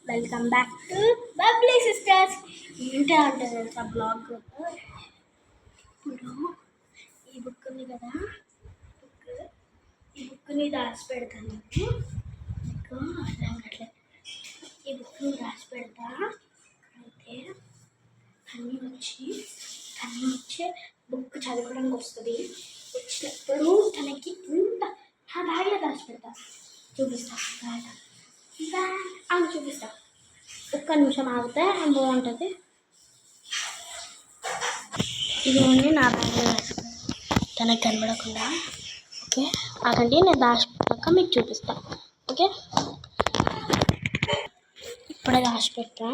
Welcome back to bubbly sisters. ఏంటి అంటే తెలుసా బ్లాగ్. ఇప్పుడు ఈ బుక్ ఉంది కదా, ఈ బుక్ని రాసి పెడతాను మీకు అర్థం కావట్లేదు. ఈ బుక్ని రాసి పెడతా అయితే అన్నీ వచ్చి బుక్ చదవడానికి వస్తుంది. వచ్చినప్పుడు తనకి ఇంత నా బ్యాగ్లో దాచి పెడతా, చూపిస్తా అవును చూపిస్తా. ఒక్క నిమిషం ఆగితే బాగుంటుంది. ఇవన్నీ నా బ్యాగ్లో దాచిపెడతా తనకు కనబడకుండా. ఓకే ఆగండి, నేను దాచిపెట్టాక మీకు చూపిస్తా. ఓకే ఇప్పుడే దాచిపెట్టా.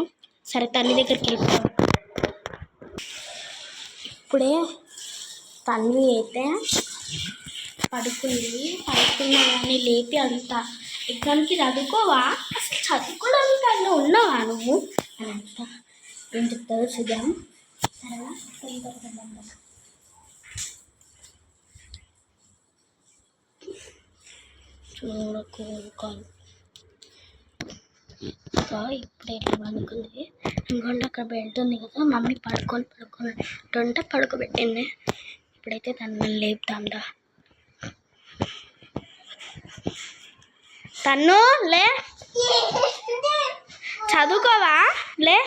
సరే తల్లి దగ్గరికి వెళ్తాను. ఇప్పుడే తల్లి అయితే పడుకున్నా కానీ లేపి అడుగుతా, ఎగ్జామ్కి చదువుకోవా, అసలు చదువుకోవడానికి అన్నీ ఉన్నావా నువ్వు అని అంటా. ఏం చెప్తారు చూద్దాం. సరేనా చూడకోవాలి. ఇప్పుడే అనుకుంది ఇంకొంటే అక్కడ బెడ్ ఉంది కదా, మమ్మీ పడుకుంటే పడుకోబెట్టింది. ఇప్పుడైతే తను లేపుతాందా. తన్ను లే, చదువుకోవా, లే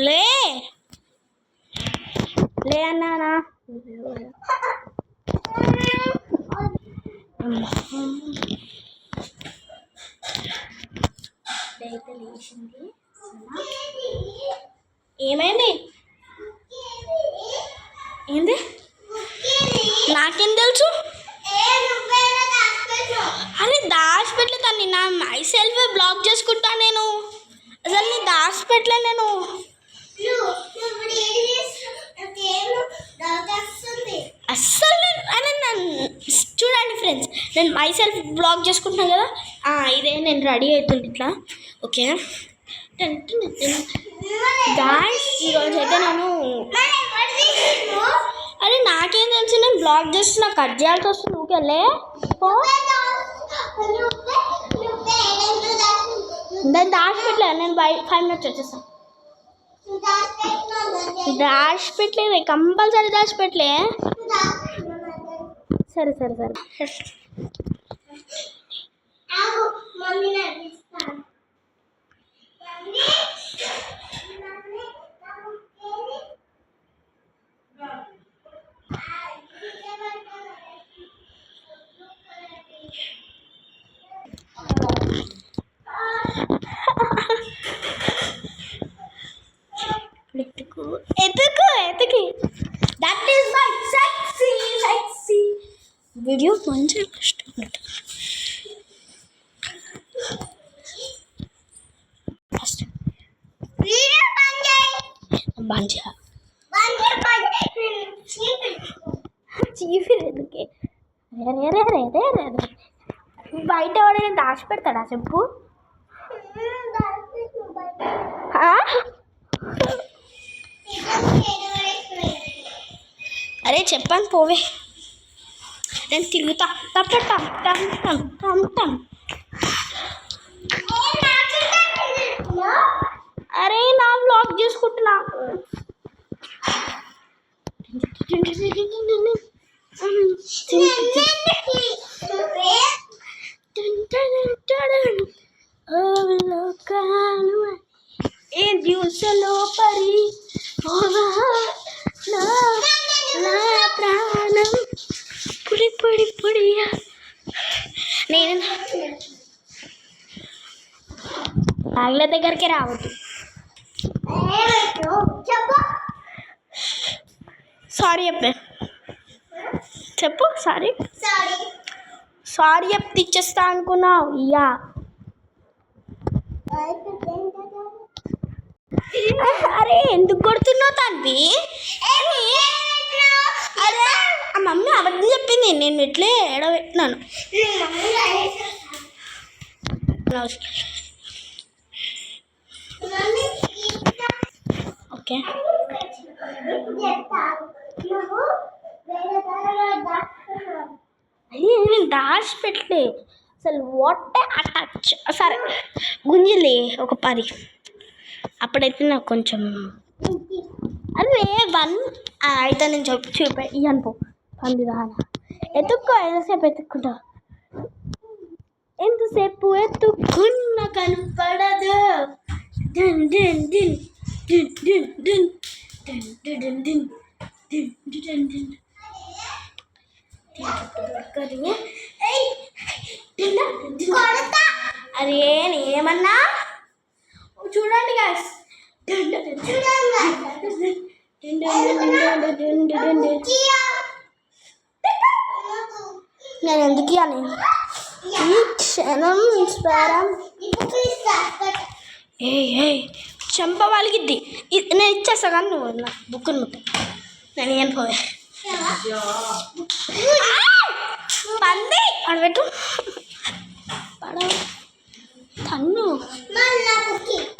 లే లే అన్నానా. అయితే లేచింది. ఏమైంది? ఏంది? నాకేం తెలుసు? అరే దాచిపెట్టలే తన్ని, నా మై సెల్ఫ్ బ్లాక్ చేసుకుంటా నేను. అసలు నీ దాచిపెట్టలే నేను. అస్సలు అరే చూడండి ఫ్రెండ్స్, నేను మై సెల్ఫ్ బ్లాక్ చేసుకుంటున్నాను కదా. ఇదే నేను రెడీ అవుతుంది ఇట్లా. ఓకే గాయ్స్, ఈరోజు అయితే నేను అరే నాకేం తెలుసు, నేను బ్లాక్ చేస్తున్నా, కట్ చేయాల్సి వస్తుంది. ఊకెళ్ళే దాన్ని దాచిపెట్టలేదు నేను. 5 minutes వచ్చేస్తాను. దాచిపెట్టలేదు, కంపల్సరీ దాచిపెట్టలే. సరే సరే సరే ఎతుకి that is my sexy video. మంచిగా కష్టం ఫస్ట్ చీఫీరెందుకే బయట వాడని దాచిపెడతాడా చెప్పు. అరే చెప్పాను పోవే, నేను తిరుగుతా. తప్పటం టమ్ టమ్ టమ్ టమ్. అరే నా బ్లాక్ చేసుకుంటున్నా. ఏ దివసలో పరి ప్రాణం పొడి నేను బ్యాగ్ల దగ్గరికి రావద్దు. సారీ చెప్పు సారీ చెప్తే ఇచ్చేస్తా అనుకున్నావు. ఇయ్యా అరే ఎందుకు కొడుతున్నావు తన్వి? అరే ఆ మమ్మీ అబద్ధం చెప్పింది, నేను ఇట్లే ఎడబెట్టినాను. ఓకే అయ్యే నేను దాచిపెట్టలే, అసలు వాట్ అటాచ్. సరే గుంజిలే ఒక 10. అప్పుడైతే నాకు కొంచెం అదే 1 అయితే నేను చూపే ఇయ్యను పో. పంది రానా ఎత్తుక్కో, ఎంతసేపు ఎత్తుక్కుంటా, ఎంతసేపు ఎత్తుక్కున్నా కనపడదు. DIN DIN DIN DIN DIN DIN DIN DIN DIN DIN DIN DIN. అరే నేనేమన్నా చూడండి గాయ్స్, నేను ఎందుకు అని ఈ క్షణం ఇన్స్పైరం. ఏ చెంప వాళ్ళకిద్ది, నేను ఇచ్చేస్తా కానీ నువ్వు నా బుక్కుని ముట్ట, నేను ఏం పోయే పంది అడబెట్టు తన్ను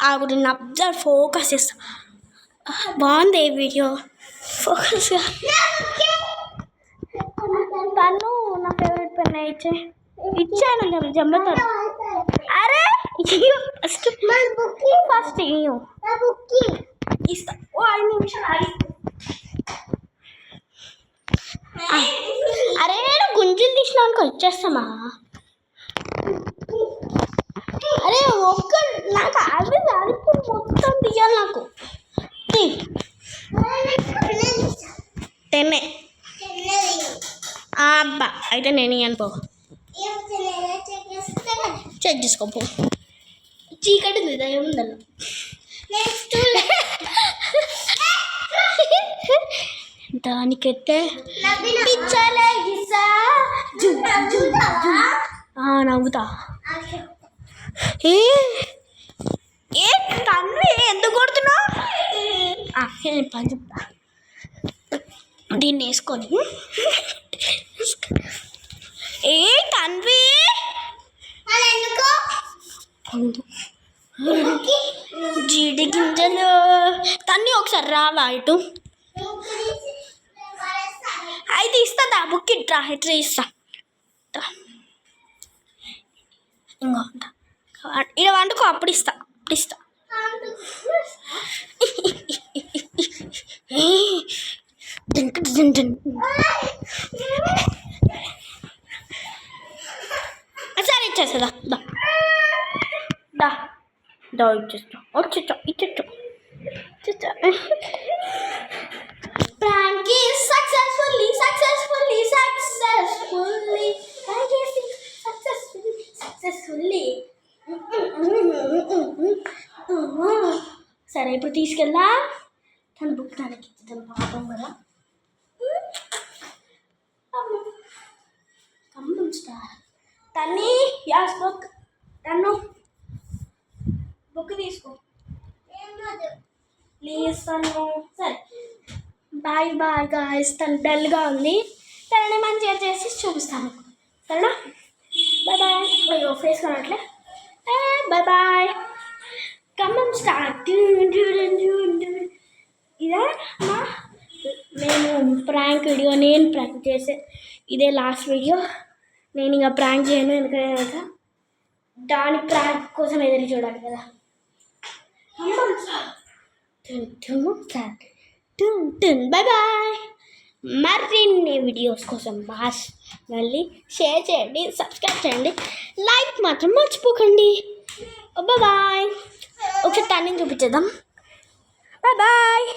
ఆవిడ అబ్జర్వ్ ఫోకస్ చేస్తా. బాగుంది వీడియో, ఫోకస్గా. తను నా ఫేవరెట్ పెన్ ఇచ్చాను జమ్మతాను. అరే ఫస్ట్ ఇస్తా. ఓ 5 నిమిషాలు ఆగి. అరే నేను గుంజులు తీసినాక వచ్చేస్తామా? అరే ఒక్క నాకు అవి అడుపు మొత్తం తీయాలి నాకు. 10 అబ్బా అయితే నేను ఇయ్యను పో. చెక్ చేసుకోపో, చీకటి ఏముందన్న. దానికైతే నవ్వుతా. ఏ తండ్రి ఎందుకు కొడుతున్నావు? పని చెప్తా, దీన్ని వేసుకొని. ఏ తండ్రి జీడి గింజలు తన్ని ఒకసారి రావా ఇటు. అయితే ఇస్తా బుక్ ఇట్రా ఇస్తా. ఇంకో ఇలా వండుకో, అప్పుడు ఇస్తా. సరే ఇచ్చేస్తా, ఇచ్చేస్తా. Prank is successfully. Prank is successfully. సరే ఇప్పుడు తీసుకెళ్ళా. తన బుక్ తనకి ఇచ్చేద్దాం, పాపం కదా. తన్ని యాస్ బుక్ తను బుక్ తీసుకో ప్లీజ్. తను సరే బాయ్ గాయ్స్. తను డల్గా ఉంది, తనని మంచిగా చేసి చూపిస్తాను సరేనా. బాయ్. ఫేస్ కొనట్లే. బాయ్. Come on start. ఇదే మేము ప్రాంక్ వీడియో, నేను ప్రాంక్ చేసే ఇదే లాస్ట్ వీడియో. నేను ఇంకా ప్రాంక్ చేయను, ఎందుకంటే దాని ప్రాంక్ కోసం ఎదురు చూడాలి కదా. బాయ్. మరిన్ని వీడియోస్ కోసం మళ్ళీ షేర్ చేయండి, సబ్స్క్రైబ్ చేయండి, లైక్ మాత్రం మర్చిపోకండి. బాయ్. ఒకసారి టర్నింగ్ చూపించేద్దాం. బాయ్.